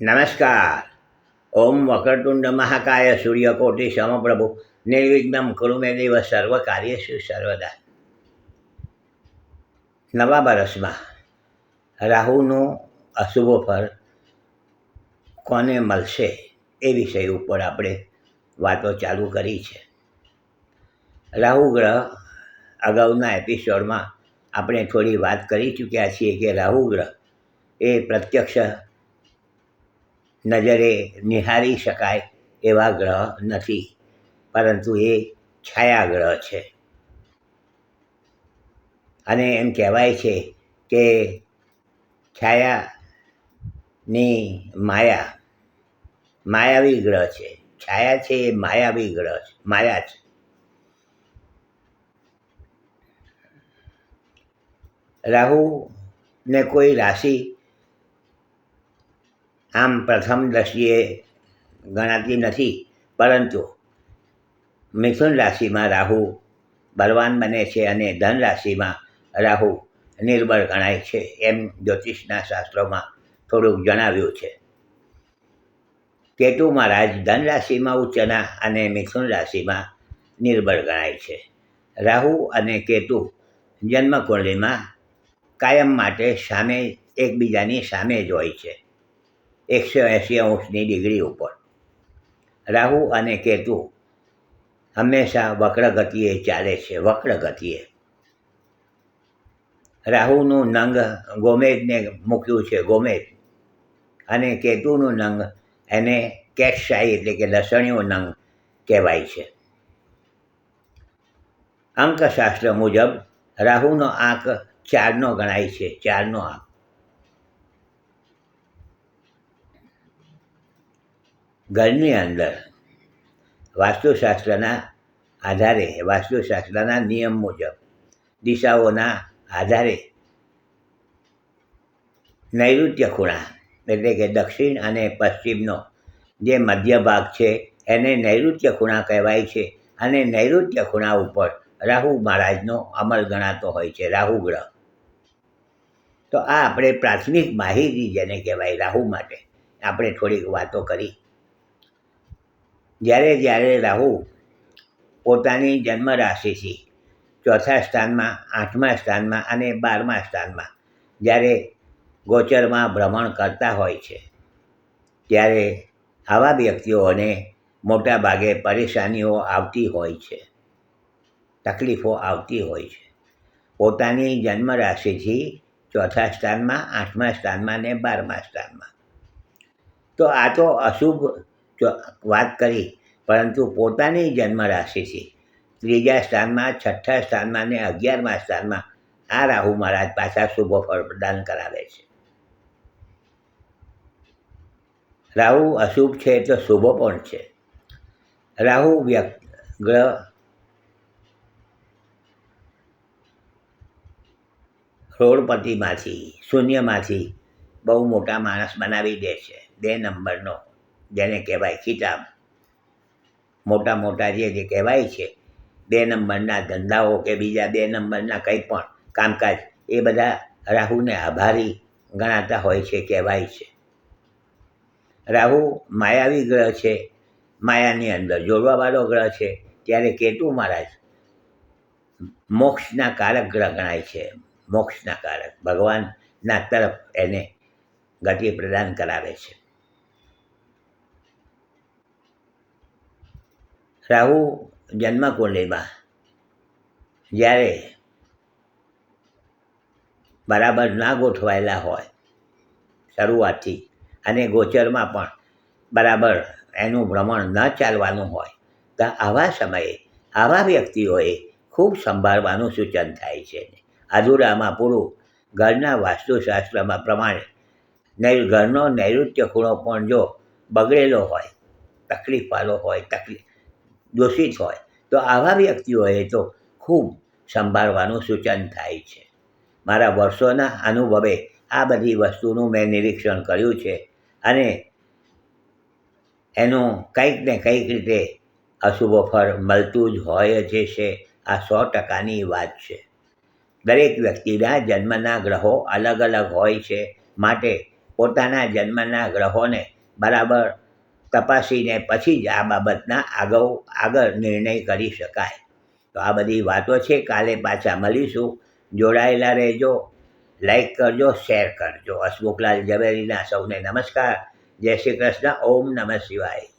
નમસ્કાર. ઓમ વક્રતુંડ મહાકાય સૂર્યકોટિ સમપ્રભુ નિર્વિઘ્નમ કુરુ મે દેવ સર્વ કાર્યેષુ સર્વદા. નવા વર્ષમાં રાહુનું અશુભ ફળ કોને મળશે એ વિષય ઉપર આપણે વાતો ચાલુ કરી છે. રાહુ ગ્રહ અગાઉના એપિસોડમાં આપણે થોડી વાત કરી ચૂક્યા છીએ કે રાહુ ગ્રહ એ પ્રત્યક્ષ નજરે નિહાળી શકાય એવા ગ્રહ નથી, પરંતુ એ છાયા ગ્રહ છે. અને એમ કહેવાય છે કે છાયાની માયાવી ગ્રહ છે. છાયા છે એ માયાવી ગ્રહ છે, માયા છે. રાહુને કોઈ રાશિ આમ પ્રથમ દ્રષ્ટિએ ગણાતી નથી, પરંતુ મિથુન રાશિમાં રાહુ બળવાન બને છે અને ધન રાશિમાં રાહુ નિર્બળ ગણાય છે, એમ જ્યોતિષના શાસ્ત્રોમાં થોડુંક જણાવ્યું છે. કેતુ મહારાજ ધન રાશિમાં ઉચ્ચના અને મિથુન રાશિમાં નિર્બળ ગણાય છે. રાહુ અને કેતુ જન્મકુંડલીમાં કાયમ માટે એકબીજાની સામે જ હોય છે, 180 ડિગ્રી ઉપર. રાહુ અને કેતુ હંમેશા વક્ર ગતિએ ચાલે છે. રાહુનું નંગ ગોમેદને મૂક્યું છે, ગોમેદ, અને કેતુનું નંગ એને કેટશાહી એટલે કે લસણીયો નંગ કહેવાય છે. અંકશાસ્ત્ર મુજબ રાહુનો આંક 4નો ગણાય છે, 4નો આંક. ઘરની અંદર વાસ્તુશાસ્ત્રના નિયમ મુજબ દિશાઓના આધારે નૈઋત્ય ખૂણા એટલે કે દક્ષિણ અને પશ્ચિમનો જે મધ્ય ભાગ છે એને નૈઋત્ય ખૂણા કહેવાય છે. અને નૈઋત્ય ખૂણા ઉપર રાહુ મહારાજનો અમલ ગણાતો હોય છે, રાહુ ગ્રહ. તો આ આપણે પ્રાથમિક માહિતી જેને કહેવાય રાહુ માટે આપણે થોડીક વાતો કરી. જ્યારે રાહુ પોતાની જન્મ રાશિથી 4થા સ્થાનમાં, 8મા સ્થાનમાં અને 12મા સ્થાનમાં જ્યારે ગોચરમાં ભ્રમણ કરતા હોય છે, ત્યારે આવા વ્યક્તિઓને મોટા ભાગે પરેશાનીઓ આવતી હોય છે, તકલીફો આવતી હોય છે. પોતાની જન્મ રાશિથી 4થા સ્થાનમાં, 8મા સ્થાનમાં અને 12મા સ્થાનમાં. તો આ તો અશુભ વાત કરી, પરંતુ પોતાની જન્મ રાશિથી 3જા સ્થાનમાં, 6થા સ્થાનમાં અને 11મા સ્થાનમાં આ રાહુ મહારાજ પાછા શુભ ફળ પ્રદાન કરાવે છે. રાહુ અશુભ છે તો શુભ પણ છે. રાહુ ગ્રહ રોડપતિમાંથી, શૂન્યમાંથી બહુ મોટા માણસ બનાવી દે છે. 2 નંબરનો જેને કહેવાય ખિતાબ, મોટા જે કહેવાય છે 2 નંબરના ધંધાઓ કે બીજા 2 નંબરના કંઈ પણ કામકાજ, એ બધા રાહુને આભારી ગણાતા હોય છે, કહેવાય છે. રાહુ માયાવી ગ્રહ છે, માયાની અંદર જોડવાવાળો ગ્રહ છે. ત્યારે કેતુ મહારાજ મોક્ષના કારક ગ્રહ ગણાય છે, મોક્ષના કારક, ભગવાનના તરફ એને ગતિ પ્રદાન કરાવે છે. રાહુ જન્મકુંડલીમાં જ્યારે બરાબર ના ગોઠવાયેલા હોય શરૂઆતથી, અને ગોચરમાં પણ બરાબર એનું ભ્રમણ ન ચાલવાનું હોય, તો આવા સમયે આવા વ્યક્તિઓએ ખૂબ સંભાળવાનું સૂચન થાય છે. અધૂરામાં પૂરું. ઘરના વાસ્તુશાસ્ત્રમાં પ્રમાણે ઘરનો નૈઋત્ય ખૂણો પણ જો બગડેલો હોય, તકલીફવાળો હોય, દૂષિત હોય, તો આવા વ્યક્તિઓએ તો ખૂબ સંભાળવાનું સૂચન થાય છે. મારા વર્ષોના અનુભવે આ બધી વસ્તુનું મેં નિરીક્ષણ કર્યું છે, અને એનું કંઈક ને કંઈક રીતે અશુભ ફળ મળતું જ હોય જ છે. આ 100%ની વાત છે. દરેક વ્યક્તિના જન્મના ગ્રહો અલગ અલગ હોય છે, માટે પોતાના જન્મના ગ્રહોને બરાબર તપાસીને પછી જ આ બાબતના આગળ નિર્ણય કરી શકાય. તો આ બધી વાતો છે. કાલે પાછા મળીશું. જોડાયેલા રહેજો. લાઈક કરજો, શેર કરજો. હસમુખલાલ ઝવેરીના સૌને નમસ્કાર. જય શ્રી કૃષ્ણ. ઓમ નમઃ શિવાય.